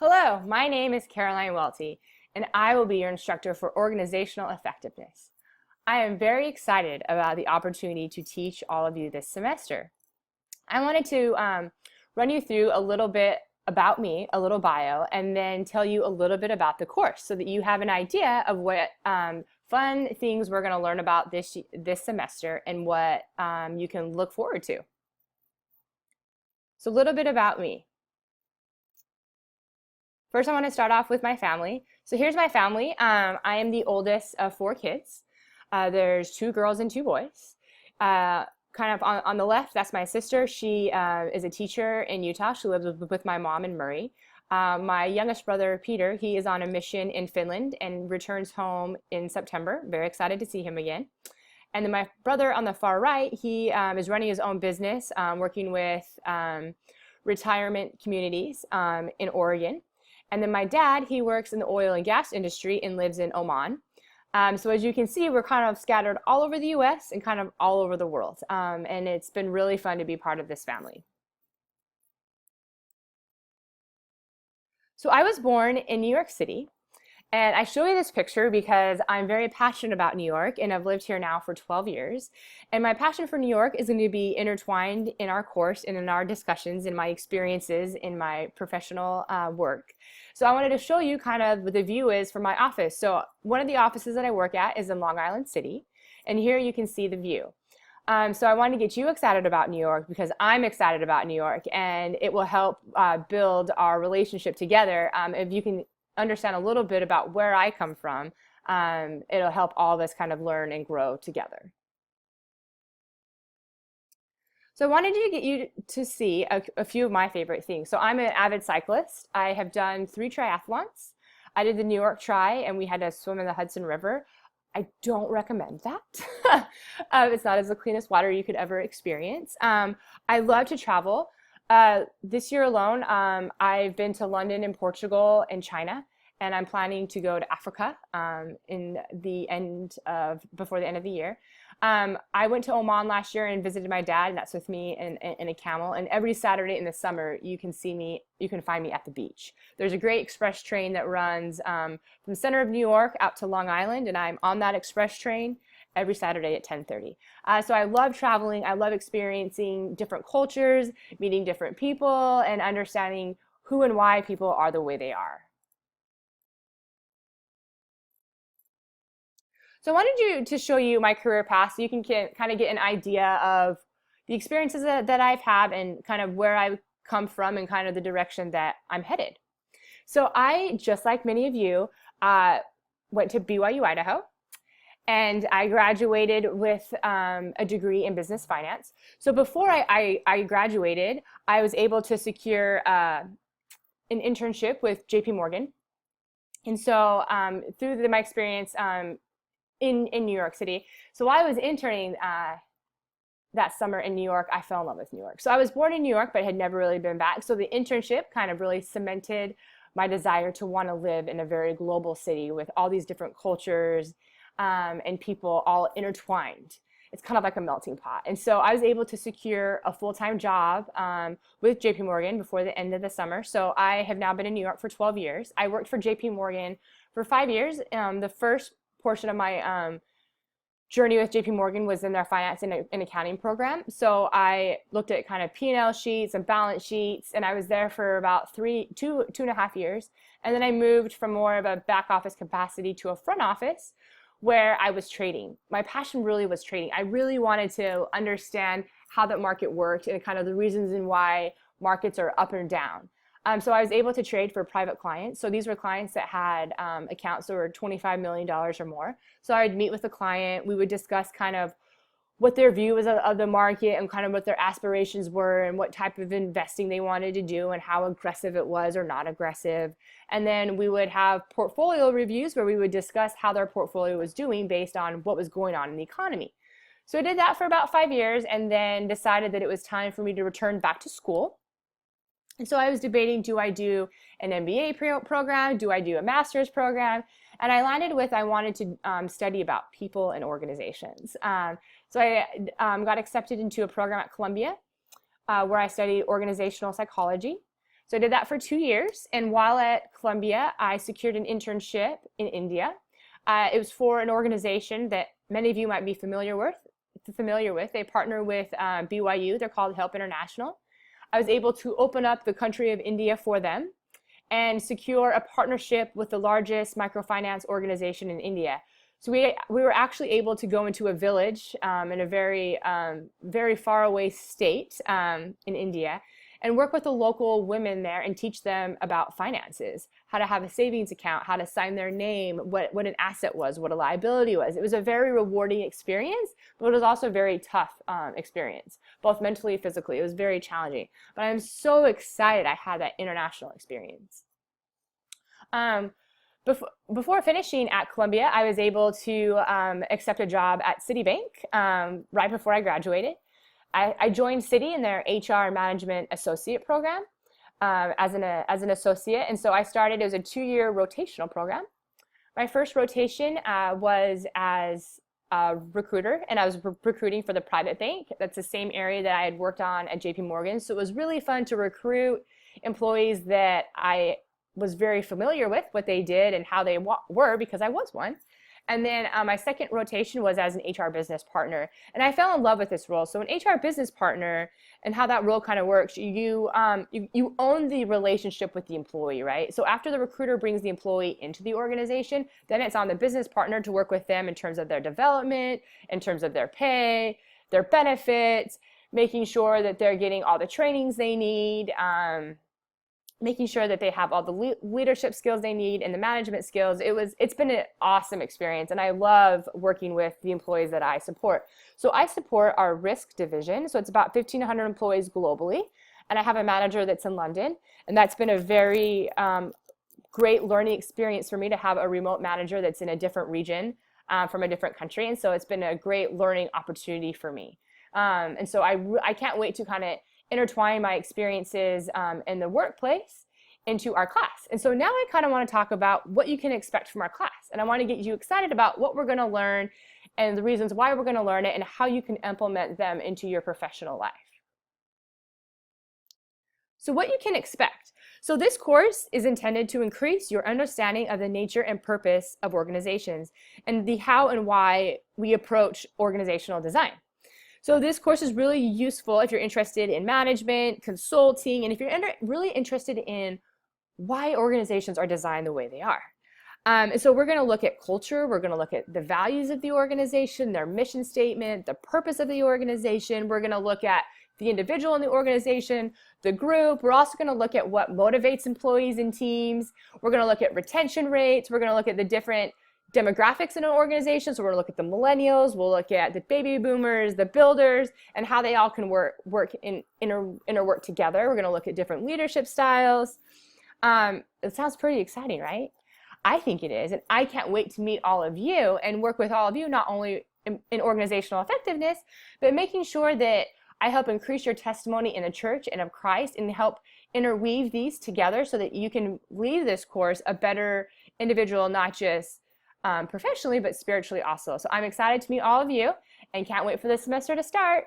Hello, my name is Caroline Welty, and I will be your instructor for organizational effectiveness. I am very excited about the opportunity to teach all of you this semester. I wanted to run you through a little bit about me, a little bio, and then tell you a little bit about the course so that you have an idea of what fun things we're going to learn about this semester and what you can look forward to. So a little bit about me. First, I want to start off with my family. So here's my family. I am the oldest of 4 kids. There's 2 girls and 2 boys. Kind of on the left, that's my sister. She is a teacher in Utah. She lives with my mom in Murray. My youngest brother, Peter, he is on a mission in Finland and returns home in September. Very excited to see him again. And then my brother on the far right, he is running his own business, working with retirement communities in Oregon. And then my dad, he works in the oil and gas industry and lives in Oman. So as you can see, we're kind of scattered all over the US and kind of all over the world. And it's been really fun to be part of this family. So I was born in New York City. And I show you this picture because I'm very passionate about New York and I've lived here now for 12 years. And my passion for New York is going to be intertwined in our course and in our discussions and my experiences in my professional work. So I wanted to show you kind of what the view is from my office. So one of the offices that I work at is in Long Island City. And here you can see the view. So I wanted to get you excited about New York because I'm excited about New York and it will help build our relationship together. If you can understand a little bit about where I come from, it'll help all of us kind of learn and grow together. So I wanted to get you to see a few of my favorite things. So I'm an avid cyclist. I have done 3 triathlons. I did the New York Tri and we had to swim in the Hudson River. I don't recommend that. It's not as the cleanest water you could ever experience. I love to travel. This year alone, I've been to London and Portugal and China, and I'm planning to go to Africa before the end of the year. I went to Oman last year and visited my dad, and that's with me in a camel. And every Saturday in the summer, you can find me at the beach. There's a great express train that runs from the center of New York out to Long Island, and I'm on that express train every Saturday at 10:30. So I love traveling. I love experiencing different cultures, meeting different people, and understanding who and why people are the way they are. So I wanted to show you my career path so you can kind of get an idea of the experiences that I've had and kind of where I come from and kind of the direction that I'm headed. So I, just like many of you, went to BYU-Idaho. And I graduated with a degree in business finance. So before I graduated, I was able to secure an internship with JP Morgan. And so through my experience in New York City, so while I was interning that summer in New York, I fell in love with New York. So I was born in New York, but had never really been back. So the internship kind of really cemented my desire to want to live in a very global city with all these different cultures and people all intertwined. It's kind of like a melting pot. And so I was able to secure a full-time job with JP Morgan before the end of the summer. So I have now been in New York for 12 years. I worked for JP Morgan for 5 years. The first portion of my journey with JP Morgan was in their finance and accounting program. So I looked at kind of P&L sheets and balance sheets, and I was there for about two and a half years. And then I moved from more of a back office capacity to a front office where I was trading. My passion really was trading. I really wanted to understand how the market worked and kind of the reasons and why markets are up and down. So I was able to trade for private clients. So these were clients that had accounts that were $25 million or more. So I would meet with the client. We would discuss kind of what their view was of the market and kind of what their aspirations were and what type of investing they wanted to do and how aggressive it was or not aggressive. And then we would have portfolio reviews where we would discuss how their portfolio was doing based on what was going on in the economy. So I did that for about 5 years and then decided that it was time for me to return back to school. And so I was debating, do I do an MBA program? Do I do a master's program? And I landed with I wanted to study about people and organizations. So I got accepted into a program at Columbia where I studied organizational psychology. So I did that for 2 years. And while at Columbia, I secured an internship in India. It was for an organization that many of you might be familiar with. They partner with BYU. They're called Help International. I was able to open up the country of India for them and secure a partnership with the largest microfinance organization in India. So we were actually able to go into a village in a very far away state in India and work with the local women there and teach them about finances, how to have a savings account, how to sign their name, what an asset was, what a liability was. It was a very rewarding experience, but it was also a very tough experience, both mentally and physically. It was very challenging. But I'm so excited I had that international experience. Before finishing at Columbia, I was able to accept a job at Citibank right before I graduated. I joined Citi in their HR Management Associate program as an associate, and so I started. It was a 2-year rotational program. My first rotation was as a recruiter, and I was recruiting for the private bank. That's the same area that I had worked on at JP Morgan, so it was really fun to recruit employees that I was very familiar with what they did and how they were, because I was one. And then my second rotation was as an HR business partner. And I fell in love with this role. So an HR business partner and how that role kind of works, you own the relationship with the employee, right? So after the recruiter brings the employee into the organization, then it's on the business partner to work with them in terms of their development, in terms of their pay, their benefits, making sure that they're getting all the trainings they need, making sure that they have all the leadership skills they need and the management skills. It's been an awesome experience, and I love working with the employees that I support. So I support our risk division. So it's about 1,500 employees globally, and I have a manager that's in London, and that's been a very great learning experience for me to have a remote manager that's in a different region from a different country, and so it's been a great learning opportunity for me. And so I can't wait to kind of intertwine my experiences in the workplace into our class. And so now I kind of want to talk about what you can expect from our class. And I want to get you excited about what we're going to learn and the reasons why we're going to learn it and how you can implement them into your professional life. So what you can expect. So this course is intended to increase your understanding of the nature and purpose of organizations and the how and why we approach organizational design. So this course is really useful if you're interested in management, consulting, and if you're really interested in why organizations are designed the way they are. And so we're going to look at culture, we're going to look at the values of the organization, their mission statement, the purpose of the organization. We're going to look at the individual in the organization, the group. We're also going to look at what motivates employees and teams. We're going to look at retention rates. We're going to look at the different demographics in an organization. So we're going to look at the millennials, we'll look at the baby boomers, the builders, and how they all can work interwork together. We're going to look at different leadership styles. It sounds pretty exciting, right? I think it is, and I can't wait to meet all of you and work with all of you, not only in organizational effectiveness, but making sure that I help increase your testimony in the church and of Christ and help interweave these together so that you can leave this course a better individual, not just professionally, but spiritually also. So I'm excited to meet all of you and can't wait for this semester to start.